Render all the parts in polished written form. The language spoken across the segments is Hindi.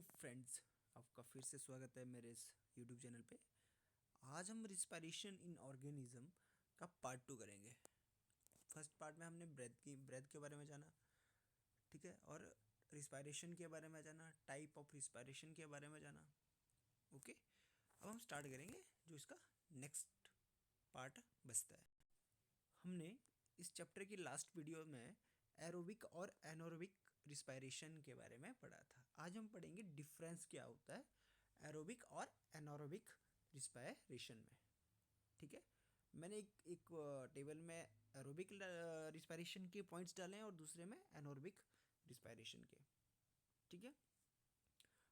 फ्रेंड्स, आपका फिर से स्वागत है मेरे इस यूट्यूब चैनल पे। आज हम रिस्पायरेशन इन ऑर्गेनिज्म का पार्ट 2 करेंगे। फर्स्ट पार्ट में हमने ब्रेथ के बारे में जाना, ठीक है, और रिस्पायरेशन के बारे में जाना, टाइप ऑफ रिस्पायरेशन के बारे में जाना। ओके, अब हम स्टार्ट करेंगे जो इसका नेक्स्ट पार्ट बचता है। हमने इस चैप्टर की लास्ट वीडियो में एरोबिक और एनोरोबिक रिस्पायरेशन के बारे में पढ़ा था। आज हम पढ़ेंगे डिफरेंस क्या होता है एरोबिक और एनोरोबिक रिस्पायरेशन में। ठीक है, मैंने एक टेबल में एरोबिक रिस्पायरेशन के पॉइंट्स डाले हैं और दूसरे में एनोरोबिक रिस्पायरेशन के। ठीक है,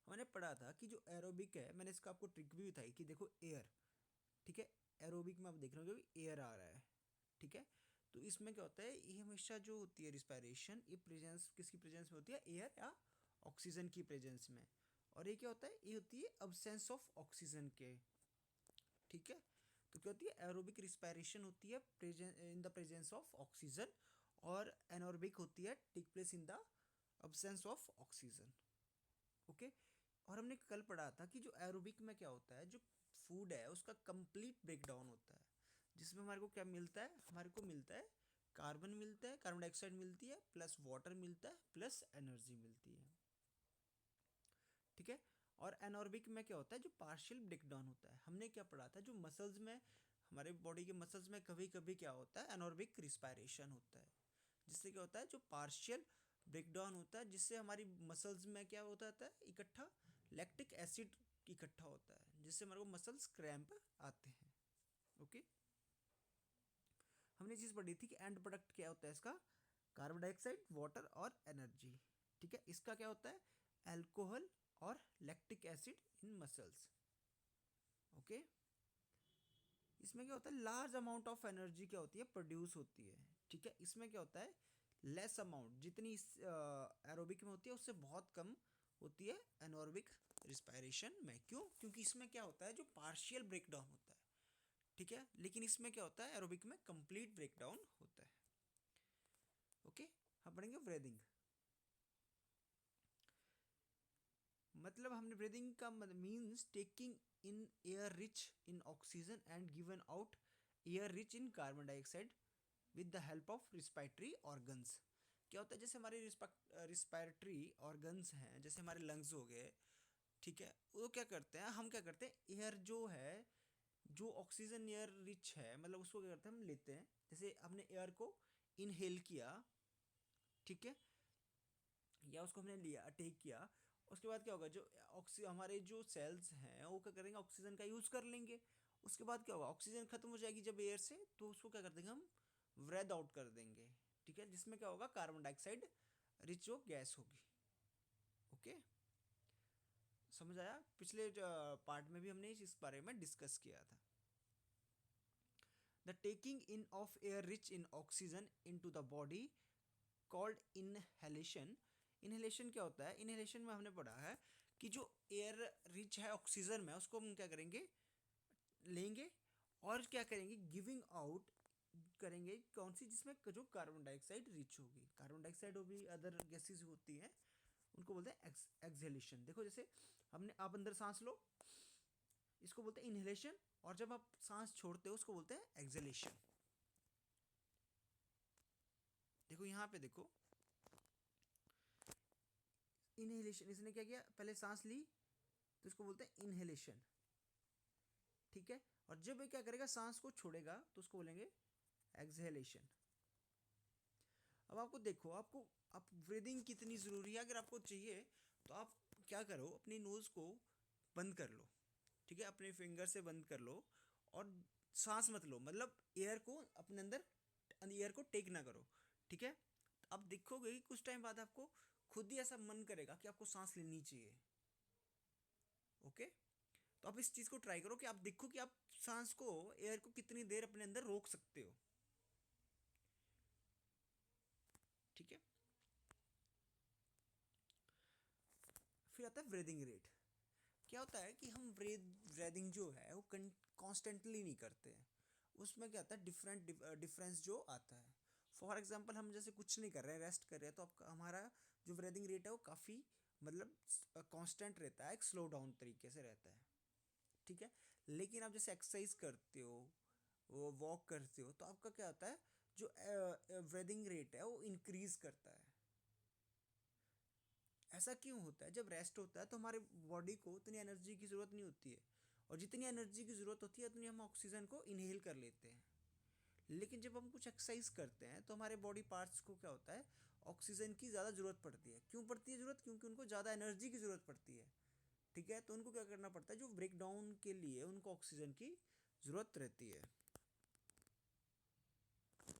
हमने पढ़ा था कि जो एरोबिक है, मैंने इसका आपको ट्रिक भी बताई कि देखो एयर, ठीक है, एरोबिक में आप देख रहे हो कि एयर आ रहा है, ठीक है, तो इसमें क्या होता है, ये हमेशा जो होती है रिस्पायरेशन, ये प्रेजेंस किसकी प्रेजेंस में होती है, एयर या ऑक्सीजन की प्रेजेंस में। और ये क्या होता है, ये होती है अब्सेंस ऑफ ऑक्सीजन के। ठीक है, तो क्या होती है, एरोबिक रिस्पायरेशन होती है in the presence of oxygen, और एनोरोबिक होती है take place in the absence of oxygen. Okay, और हमने कल पढ़ा था कि जो एरोबिक में क्या होता है, जो फूड है उसका कंप्लीट ब्रेकडाउन होता है, जिसमें हमारे को क्या मिलता है, हमारे को मिलता है कार्बन मिलता है, कार्बन डाइऑक्साइड मिलती है, प्लस वाटर मिलता है, प्लस एनर्जी मिलती है। ठीक है, और एनॉर्बिक में क्या होता है, जो पार्शियल ब्रेकडाउन होता है। हमने क्या पढ़ा था, जो मसल्स में, हमारे बॉडी के मसल्स में कभी कभी क्या होता है, एनॉर्बिक रिस्पायरेशन होता है, जिससे क्या होता है, जो पार्शियल ब्रेकडाउन होता है, जिससे हमारी मसल्स में क्या होता है, इकट्ठा लैक्टिक एसिड इकट्ठा होता है, जिससे हमारे को मसल्स क्रैम्प आते हैं। ओके, हमने चीज़ पढ़ी थी कि एंड प्रोडक्ट क्या होता है इसका, कार्बन डाइऑक्साइड, वाटर और एनर्जी। ठीक है, इसका क्या होता है, एल्कोहल और lactic acid in muscles. Okay, इसमें क्या होता है, लार्ज अमाउंट ऑफ एनर्जी क्या होती है, प्रोड्यूस होती है। ठीक है, इसमें क्या होता है, लेस अमाउंट, जितनी एरोबिक में होती है उससे बहुत कम होती है एनोरोबिक रिस्पायरेशन में। क्यों? क्योंकि इसमें क्या होता है, जो पार्शियल ब्रेकडाउन होता है। ठीक है, लेकिन इसमें क्या होता है, एरोबिक में कंप्लीट ब्रेकडाउन होता है। ओके, हम पढ़ेंगे ब्रीदिंग। मतलब हमने ब्रीदिंग का means taking in air rich in oxygen and given out air rich in carbon dioxide with the help of respiratory organs. क्या होता है, जैसे हमारे रिस्पायरेटरी ऑर्गन्स हैं, जैसे हमारे लंग्स हो गए, ठीक है, वो क्या करते हैं, हम क्या करते हैं, एयर जो है, जो ऑक्सीजन एयर रिच है, मतलब उसको क्या करते हैं, हम लेते हैं, जैसे हमने एयर को इनहेल किया, ठीक है, या उसको हमने लिया, टेक किया, उसके बाद क्या होगा, जो हमारे जो सेल्स हैं वो क्या करेंगे, ऑक्सीजन का यूज़ कर लेंगे। उसके बाद क्या होगा, ऑक्सीजन खत्म हो जाएगी जब एयर से, तो उसको क्या कर देंगे, हम ब्रेथ आउट कर देंगे। ठीक है, जिसमें क्या होगा, कार्बन डाइऑक्साइड रिच जो गैस होगी। ओके, समझ आया? पिछले पार्ट में भी हमने इस बारे में डिस्कस किया था। The taking in of air rich in oxygen into the body called inhalation. Inhalation क्या होता है, इनहेलेशन में हमने पढ़ा है कि जो एयर रिच है ऑक्सीजन में, उसको हम क्या करेंगे, लेंगे, और क्या करेंगे, गिविंग आउट करेंगे, कौन सी, जिसमें जो कार्बन डाइऑक्साइड रिच होगी, कार्बन डाइऑक्साइड होगी, अदर गैसेज होती हैं, उनको बोलते हैं एक्सहेलेशन। देखो जैसे हमने, आप अंदर सांस लो, इसको बोलते हैं इनहेलेशन, और जब आप सांस छोड़ते हो उसको बोलते हैं एक्सहेलेशन। देखो यहाँ पे देखो, इनहेलेशन, इसने क्या किया, पहले सांस ली, तो इसको बोलते हैं इनहेलेशन। ठीक है, और जब ये क्या करेगा, सांस को छोड़ेगा, तो उसको बोलेंगे एक्सहेलेशन। अब आपको देखो, आपको आप ब्रीदिंग कितनी ज़रूरी है, अगर आपको चाहिए तो आप क्या करो, अपनी नोज़ को बंद कर लो, ठीक है, अपने फिंगर से बंद कर लो, और सांस मत लो, मतलब एयर को अपने अंदर, एयर को टेक ना करो। ठीक है, तो आप देखोगे कि कुछ टाइम बाद आपको खुद ही ऐसा मन करेगा कि आपको सांस लेनी चाहिए। ओके, तो आप इस चीज़ को ट्राई करो कि आप देखो कि आप सांस को, एयर को कितनी देर अपने अंदर रोक सकते हो। ठीक है, फिर आता है ब्रीदिंग रेट। क्या होता है कि हम ब्रीदिंग जो है वो कॉन्स्टेंटली नहीं करते हैं, उसमें क्या आता है, डिफरेंस जो आता है। फॉर एग्जांपल हम जैसे कुछ नहीं कर रहे हैं, रेस्ट कर रहे हैं, तो आपका हमारा जो ब्रीदिंग रेट है वो काफ़ी मतलब कांस्टेंट रहता है, एक स्लो डाउन तरीके से रहता है, ठीक है। लेकिन आप जैसे एक्सरसाइज करते हो, वो वॉक करते हो, तो आपका क्या होता है, जो ब्रीदिंग रेट है वो इंक्रीज करता है। ऐसा क्यों होता है? जब रेस्ट होता है तो हमारे बॉडी को उतनी एनर्जी की ज़रूरत नहीं होती है, और जितनी एनर्जी की ज़रूरत होती है उतनी हम ऑक्सीजन को इनहेल कर लेते हैं। लेकिन जब हम कुछ एक्सरसाइज करते हैं तो हमारे बॉडी पार्ट्स को क्या होता है, ऑक्सीजन की ज़्यादा ज़रूरत पड़ती है। क्यों पड़ती है ज़रूरत? क्योंकि उनको ज़्यादा एनर्जी की ज़रूरत पड़ती है, ठीक है। तो उनको क्या करना पड़ता है, जो ब्रेक डाउन के लिए उनको ऑक्सीजन की ज़रूरत रहती है,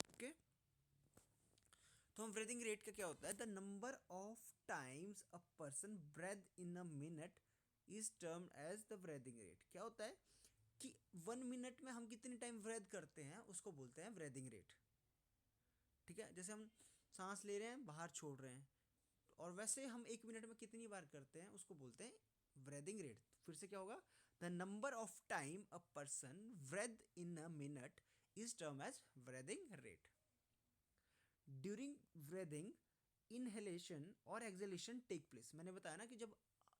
ओके। तो हम ब्रीदिंग रेट का क्या होता है, the number of times a person breath in a minute is term as the breathing rate. क्या होता है कि 1 मिनट में हम कितनी टाइम ब्रेथ करते हैं उसको बोलते हैं ब्रीदिंग रेट, ठीक है। जैसे हम सांस ले रहे हैं, बाहर छोड़ रहे हैं, और वैसे हम 1 मिनट में कितनी बार करते हैं उसको बोलते हैं ब्रीदिंग रेट। फिर से क्या होगा, the number of time a person breath in a minute is term as breathing rate. During breathing inhalation और एक्सहेलेशन टेक प्लेस। मैंने बताया ना कि जब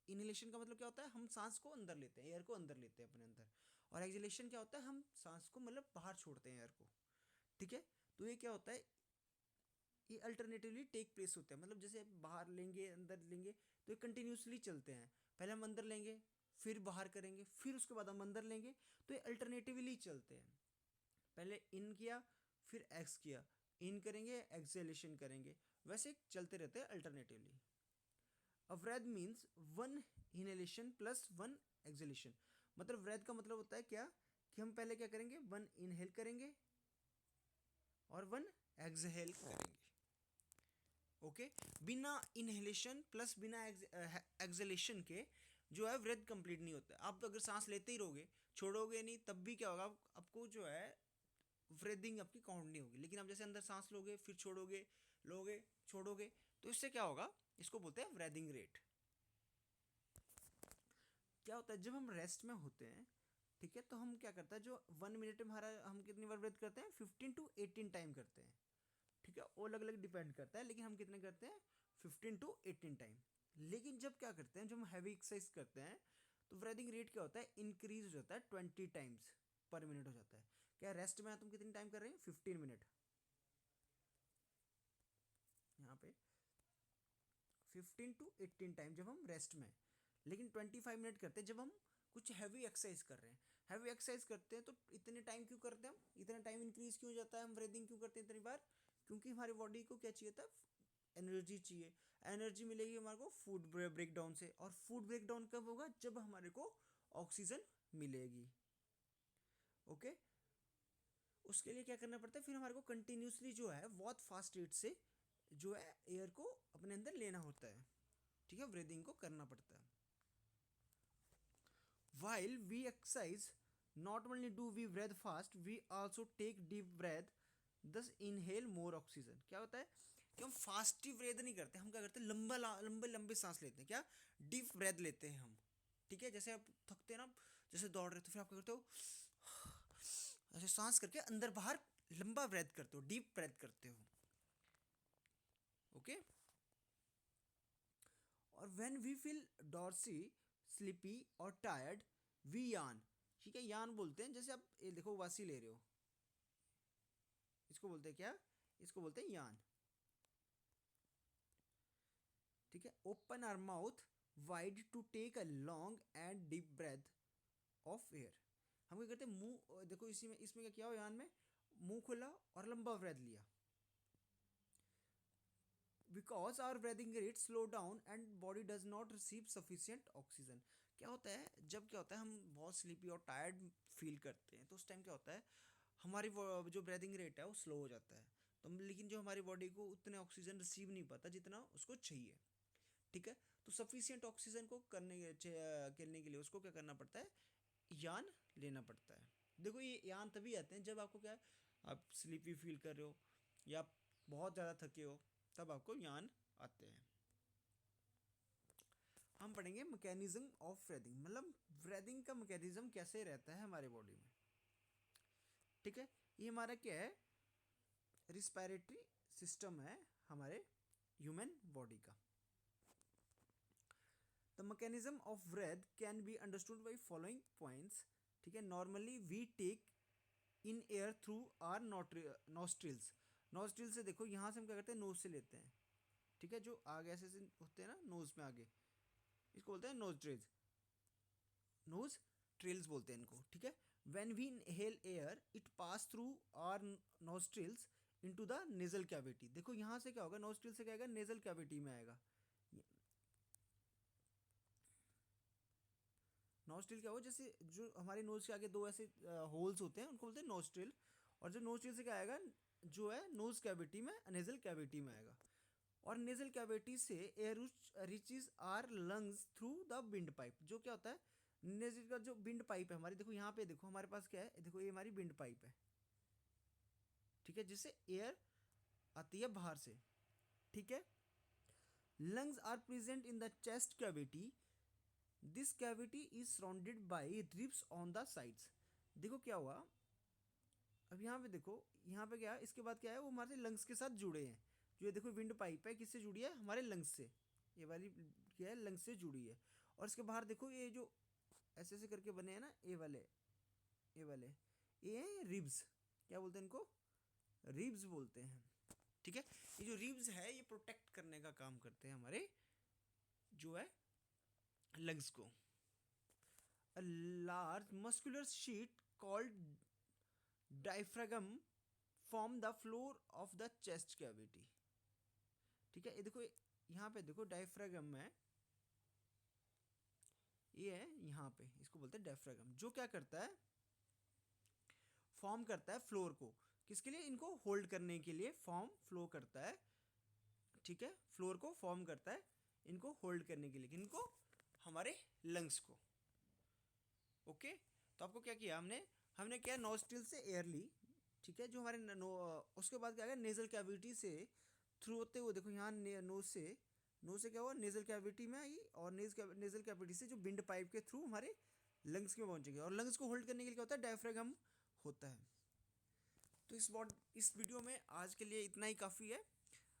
इनहेलेशन का मतलब क्या होता है, हम सांस को अंदर लेते हैं, एयर को अंदर लेते हैं अपने अंदर, और एक्सहेलेशन क्या होता है, हम सांस को मतलब बाहर छोड़ते हैं, एयर को, ठीक है। तो ये क्या होता है, ये अल्टरनेटिवली टेक प्लेस होते हैं, मतलब जैसे बाहर लेंगे अंदर लेंगे, तो ये कंटिन्यूसली चलते हैं। पहले हम अंदर लेंगे, फिर बाहर करेंगे, फिर उसके बाद हम अंदर लेंगे, तो ये अल्टरनेटिवली चलते हैं। पहले इन किया, फिर एक्स किया, इन करेंगे, एक्सेलेशन करेंगे, वैसे चलते रहते हैं alternatively. Our breath means one inhalation plus one exhalation. मतलब वृद्ध का मतलब होता है क्या, कि हम पहले क्या करेंगे, वन इनहेल करेंगे और वन एक्सहेल करेंगे, ओके। बिना इनहेलेशन प्लस बिना एक्सहेलेशन के जो है वृद्ध कंप्लीट नहीं होता है। आप तो अगर सांस लेते ही रहोगे, छोड़ोगे नहीं, तब भी क्या होगा, आपको जो है ब्रीदिंग आपकी काउंट नहीं होगी। लेकिन आप जैसे अंदर सांस लोगे, फिर छोड़ोगे, लोगे, छोड़ोगे, तो इससे क्या होगा, इसको बोलते हैं ब्रीदिंग रेट। क्या होता है जब हम रेस्ट में होते हैं, ठीक है, तो हम क्या करते हैं, जो 1 मिनट में हमारा हम कितनी बार ब्रीथ करते हैं, 15 to 18 टाइम करते हैं, ठीक है। वो अलग अलग डिपेंड करता है, लेकिन हम कितने करते हैं, 15 to 18 टाइम। लेकिन जब क्या करते हैं, जब हम हैवी एक्सरसाइज करते हैं, तो ब्रीदिंग रेट क्या होता है, इंक्रीज हो जाता है, 20 टाइम्स पर मिनट हो जाता है। क्या रेस्ट में तुम कितनी टाइम कर रहे हैं, 15 मिनट, यहाँ पे 15 to 18 टाइम जब हम रेस्ट में। लेकिन 25 मिनट करते हैं जब हम कुछ हैवी एक्सरसाइज कर रहे हैं। हैवी एक्सरसाइज करते हैं तो इतने टाइम क्यों करते हैं हम, इतना टाइम इंक्रीज क्यों हो जाता है, हम ब्रीदिंग क्यों करते हैं इतनी बार, क्योंकि हमारी बॉडी को क्या चाहिए था, एनर्जी चाहिए। एनर्जी मिलेगी हमारे को फूड ब्रेक डाउन से, और फूड ब्रेक डाउन कब होगा, जब हमारे को ऑक्सीजन मिलेगी, ओके। उसके लिए क्या करना पड़ता है, फिर हमारे को कंटिन्यूसली जो है बहुत फास्ट रेट से जो है एयर को अपने अंदर लेना होता है, ठीक है, ब्रीदिंग को करना पड़ता है। While we exercise, not only do we breathe fast, we also take deep breath, thus inhale more oxygen। क्या होता है कि हम फास्ट ही ब्रेथ नहीं करते, हम क्या करते हैं, लंबा लंबे लंबे सांस लेते हैं, क्या, डीप ब्रेथ लेते हैं हम, ठीक है। जैसे आप थकते हैं ना, जैसे दौड़ रहे हो, तो फिर आप क्या करते हो, ऐसे सांस करके अंदर बाहर लंबा ब्रेथ करते हो, डीप ब्रेथ करते हो, ओके। और when we feel drowsy, sleepy और टायर्ड, वी यान, ठीक है। यान बोलते हैं, जैसे आप ये देखो वासी ले रहे हो, इसको बोलते हैं क्या, इसको बोलते हैं यान, ठीक है। Open our mouth wide to take a long and deep breath of air. हम क्या करते हैं, मुंह देखो, इसी में इसमें क्या किया हो, यान में मुंह खुला और लंबा ब्रेथ लिया, because our breathing rate slow down and body does not receive sufficient oxygen. क्या होता है, जब क्या होता है, हम बहुत स्लीपी और टायर्ड फील करते हैं, तो उस टाइम क्या होता है, हमारी जो ब्रीदिंग रेट है वो स्लो हो जाता है। तो लेकिन जो हमारी बॉडी को उतने ऑक्सीजन रिसीव नहीं पाता जितना उसको चाहिए, ठीक है। तो सफिशियंट ऑक्सीजन को करने के लिए उसको क्या करना पड़ता है, यान लेना पड़ता है। देखो ये यान तभी आते हैं जब आपको क्या है, आप स्लीपी फील कर रहे हो या आप बहुत ज़्यादा थके हो, तब आपको यान आते हैं। हम पढ़ेंगे मैकेनिज्म ऑफ ब्रीदिंग, मतलब ब्रीदिंग का मैकेनिज्म कैसे रहता है हमारे बॉडी में, ठीक है। ये हमारा क्या है, रिस्पायरेटरी सिस्टम है हमारे ह्यूमन बॉडी का। Mechanism of breath can be understood by following points, ठीक है। Normally we take in air through our nostrils. Nostril से देखो यहाँ से हम क्या करते हैं, नोज से लेते हैं, ठीक है। जो आगे ऐसे से होते हैं ना नोज में आगे, इसको बोलते हैं नोज ट्रिल्स, नोज ट्रिल्स बोलते हैं इनको, ठीक है। When we inhale air it pass through our nostrils into the nasal cavity. देखो यहाँ से क्या होगा, नोस्ट्रिल से क्या आएगा, नेजल कैविटी में आएगा। नोस्ट्रिल क्या हो, जैसे जो हमारे नोज के आगे दो ऐसे होल्स होते हैं उनको बोलते हैं नोस्ट्रिल, और जो नोस्ट्रिल से क्या आएगा, जो है नोज कैविटी में, नेजल कैविटी में आएगा। और नेजल कैविटी से air reaches our lungs through the windpipe. जो क्या होता है, नेजल का जो विंड पाइप है हमारी, देखो यहाँ पे देखो हमारे पास क्या है, देखो ये हमारी विंड पाइप है, ठीक है, जिससे एयर आती है बाहर से, ठीक है। Lungs are present in the chest cavity, this cavity is surrounded by ribs on the sides. देखो क्या हुआ, अब यहाँ पे देखो, यहाँ पे क्या है, इसके बाद क्या है, वो हमारे लंग्स के साथ जुड़े हैं। जो ये देखो विंड पाइप है, किससे जुड़ी है, हमारे लंग्स से, ये वाली क्या है, लंग्स से जुड़ी है। और इसके बाहर देखो ये जो ऐसे ऐसे करके बने हैं ना, ये वाले, ये वाले, ये हैं रिब्स, क्या बोलते हैं इनको, रिब्स बोलते हैं, ठीक है। ये जो रिब्स है ये प्रोटेक्ट करने का काम करते हैं हमारे जो है लंग्स को। A large muscular sheet called diaphragm form the floor of the chest cavity, ठीक है। ये देखो यहाँ पे देखो डायफ्रागम है, ये है यहाँ पे, इसको बोलते हैं डायफ्रागम। जो क्या करता है, फॉर्म करता है फ्लोर को, किसके लिए, इनको होल्ड करने के लिए फॉर्म फ्लो करता है, ठीक है। फ्लोर को फॉर्म करता है इनको होल्ड करने के लिए, इनको हमारे लंग्स को, ओके। तो आपको क्या किया हमने, हमने क्या नोस्ट्रिल से एयर ली, ठीक है, जो हमारे उसके बाद क्या गया, नेजल कैविटी से थ्रू होते हुए देखो यहाँ नोज से क्या हुआ, नेजल कैविटी में आई, और नेजल कैविटी से जो विंड पाइप के थ्रू हमारे लंग्स में पहुंचेगी, और लंग्स को होल्ड करने के लिए क्या होता है, डायफ्रागम होता है। तो इस वीडियो में आज के लिए इतना ही काफ़ी है।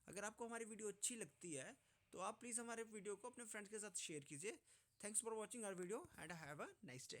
अगर आपको हमारी वीडियो अच्छी लगती है तो आप प्लीज़ हमारे वीडियो को अपने फ्रेंड्स के साथ शेयर कीजिए। Thanks for watching our video and have a nice day.